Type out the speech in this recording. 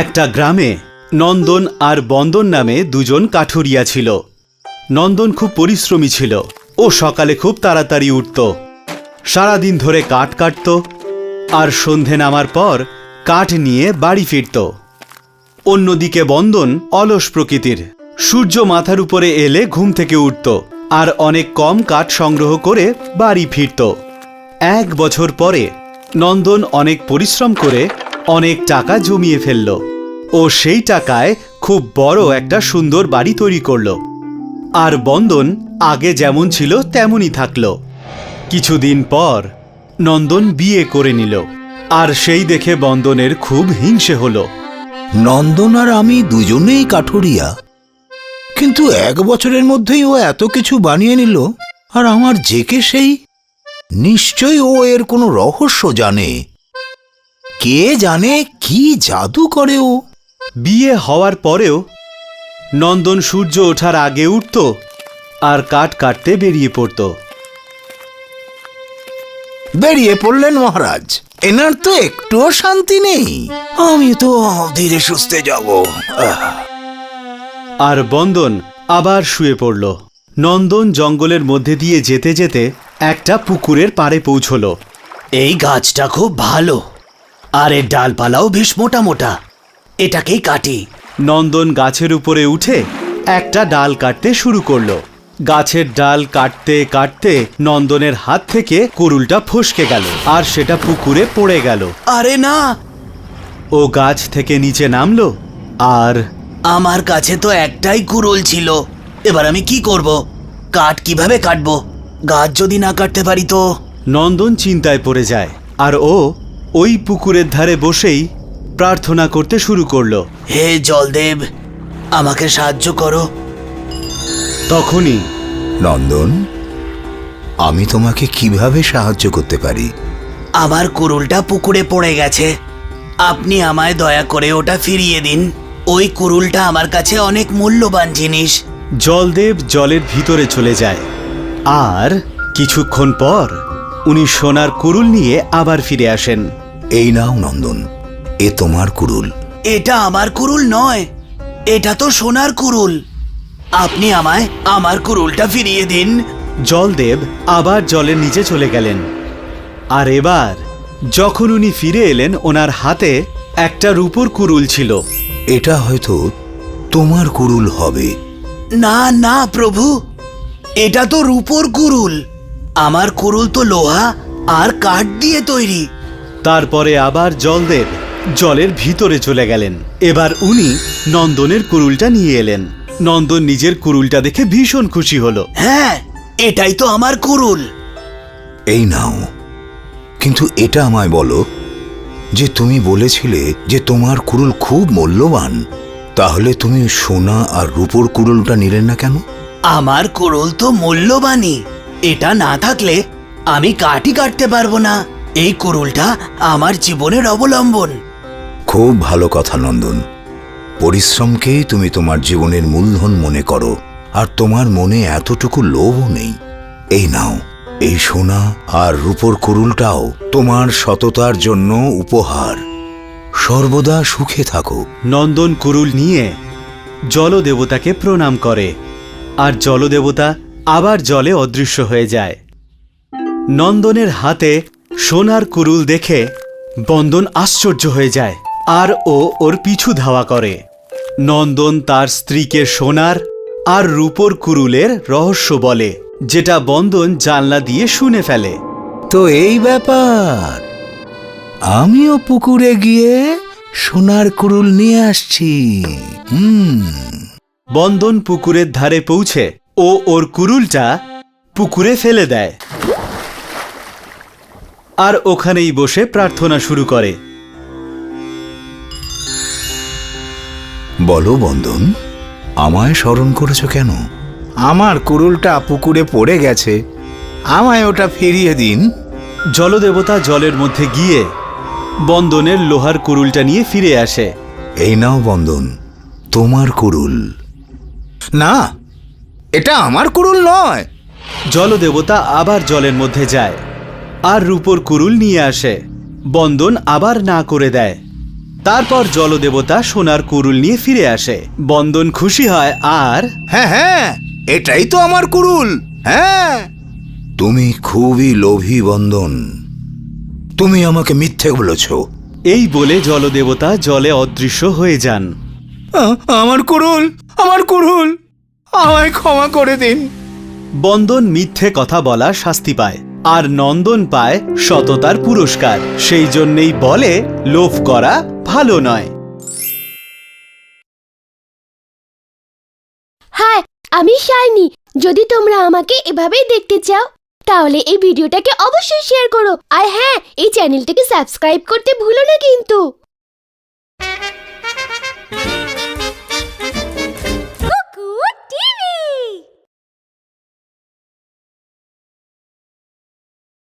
একটা গ্রামে নন্দন আর বন্দন নামে দুজন কাঠুরিয়া ছিল। নন্দন খুব পরিশ্রমী ছিল। ও সকালে খুব তাড়াতাড়ি উঠত, সারাদিন ধরে কাঠ কাটত আর সন্ধে নামার পর কাঠ নিয়ে বাড়ি ফিরত। অন্যদিকে বন্দন অলস প্রকৃতির। সূর্য মাথার উপরে এলে ঘুম থেকে উঠত আর অনেক কম কাঠ সংগ্রহ করে বাড়ি ফিরত। 1 বছর পরে নন্দন অনেক পরিশ্রম করে অনেক টাকা জমিয়ে ফেলল ও সেই টাকায় খুব বড় একটা সুন্দর বাড়ি তৈরি করল। আর বন্দন আগে যেমন ছিল তেমনই থাকল। কিছুদিন পর নন্দন বিয়ে করে নিল আর সেই দেখে বন্দনের খুব হিংসে হলো। নন্দন আর আমি দুজনেই কাঠুরিয়া, কিন্তু 1 বছরের মধ্যেই ও এত কিছু বানিয়ে নিল। আর আমার জেকে সেই, নিশ্চয়ই ও এর কোনো রহস্য জানে। কে জানে কি জাদু করে ও। বিয়ে হওয়ার পরেও নন্দন সূর্য ওঠার আগে উঠত আর কাঠ কাটতে বেরিয়ে পড়ত। বেরিয়ে পড়লেন মহারাজ, এনার তো একটুও শান্তি নেই। আমি তো ধীরে সুস্থে যাব। আর বন্দন আবার শুয়ে পড়ল। নন্দন জঙ্গলের মধ্যে দিয়ে যেতে যেতে একটা পুকুরের পাড়ে পৌঁছল। এই গাছটা খুব ভালো আর এর ডালপালাও বেশ মোটা মোটা, এটাকেই কাটি। নন্দন গাছের উপরে উঠে একটা ডাল কাটতে শুরু করলো। গাছের ডাল কাটতে কাটতে নন্দনের হাত থেকে কুড়ুলটা ফসকে গেল আর সেটা পুকুরে পড়ে গেল। আরে না! ও গাছ থেকে নিচে নামলো আর আমার কাছে তো একটাই কুড়ুল ছিল, এবার আমি কি করব? কাঠ কিভাবে কাটবো? গাছ যদি না কাটতে পারি তো? নন্দন চিন্তায় পড়ে যায় আর ও ওই পুকুরের ধারে বসেই প্রার্থনা করতে শুরু করলো। হে জলদেব, আমাকে সাহায্য করো। তখনই নন্দন, আমি তোমাকে কিভাবে সাহায্য করতে পারি? আমার কুড়ুলটা পুকুরে পড়ে গেছে, আপনি আমায় দয়া করে ওটা ফিরিয়ে দিন। ওই কুড়ুলটা আমার কাছে অনেক মূল্যবান জিনিস। জলদেব জলের ভিতরে চলে যায় আর কিছুক্ষণ পর উনি সোনার কুড়ুল নিয়ে আবার ফিরে আসেন। এই নাও নন্দন, এ তোমার কুড়ুল। এটা আমার কুড়ুল নয়, এটা তো সোনার কুড়ুল। আপনি আমায় আমার কুড়ুলটা ফিরিয়ে দিন। জলদেব আবার জলের নিচে চলে গেলেন আর এবার যখন উনি ফিরে এলেন ওনার হাতে একটা রূপোর কুড়ুল ছিল। এটা হয়তো তোমার কুড়ুল হবে। না না প্রভু, এটা তো রূপোর কুড়ুল। আমার কুড়ুল তো লোহা আর কাঠ দিয়ে তৈরি। তারপরে আবার জলদেব জলের ভিতরে চলে গেলেন। এবার উনি নন্দনের কুড়ুলটা নিয়ে এলেন। নন্দন নিজের কুড়ুলটা দেখে ভীষণ খুশি হলো। হ্যাঁ, এটাই তো আমার কুড়ুল। এই নাও, কিন্তু এটা আমায় বলো যে তুমি বলেছিলে যে তোমার কুড়ুল খুব মূল্যবান, তাহলে তুমি সোনা আর রূপোর কুড়ুলটা নিলে না কেন? আমার কুড়ুল তো মূল্যবানই, এটা না থাকলে আমি কাঠই কাটতে পারবো না। এই কুড়ুলটা আমার জীবনের অবলম্বন। খুব ভালো কথা নন্দন, পরিশ্রমকেই তুমি তোমার জীবনের মূলধন মনে করো আর তোমার মনে এতটুকু লোভও নেই। এই নাও, এই সোনা আর রূপোর কুড়ুলটাও তোমার সততার জন্য উপহার। সর্বদা সুখে থাকো। নন্দন কুড়ুল নিয়ে জলদেবতাকে প্রণাম করে আর জলদেবতা আবার জলে অদৃশ্য হয়ে যায়। নন্দনের হাতে সোনার কুড়ুল দেখে বন্দন আশ্চর্য হয়ে যায় আর ও ওর পিছু ধাওয়া করে। নন্দন তার স্ত্রীকে সোনার আর রূপোর কুড়ুলের রহস্য বলে, যেটা বন্দন জানলা দিয়ে শুনে ফেলে। তো এই ব্যাপার, আমিও পুকুরে গিয়ে সোনার কুড়ুল নিয়ে আসছি। বন্দন পুকুরের ধারে পৌঁছে ও ওর কুড়ুলটা পুকুরে ফেলে দেয় আর ওখানেই বসে প্রার্থনা শুরু করে। বলো বন্দন, আমায় স্মরণ করেছ কেন? আমার কুড়ুলটা পুকুরে পড়ে গেছে, আমায় ওটা ফিরিয়ে দিন। জলদেবতা জলের মধ্যে গিয়ে বন্দনের লোহার কুড়ুলটা নিয়ে ফিরে আসে। এই নাও বন্দন, তোমার কুড়ুল। না, এটা আমার কুড়ুল নয়। জলদেবতা আবার জলের মধ্যে যায় আর রূপোর কুড়ুল নিয়ে আসে। বন্দন আবার না করে দেয়। তারপর জলদেবতা সোনার কুড়ুল নিয়ে ফিরে আসে। বন্দন খুশি হয় আর হ্যাঁ হ্যাঁ, এটাই তো আমার কুড়ুল। হ্যাঁ, তুমি খুবই লোভী বন্দন, তুমি আমাকে মিথ্যে বলেছ। এই বলে জলদেবতা জলে অদৃশ্য হয়ে যান। আমার কুড়ুল, আমার কুড়ুল, আমায় ক্ষমা করে দিন। বন্দন মিথ্যে কথা বলা শাস্তি পায়, আর নন্দন পায় সততার পুরস্কার। সেই জন্যেই বলে লোভ করা ভালো নয়। হাই, আমি শাইনি। যদি তোমরা আমাকে এভাবেই দেখতে চাও তাহলে এই ভিডিওটাকে অবশ্যই শেয়ার করো, আর হ্যাঁ, এই চ্যানেলটাকে সাবস্ক্রাইব করতে ভুলো না কিন্তু।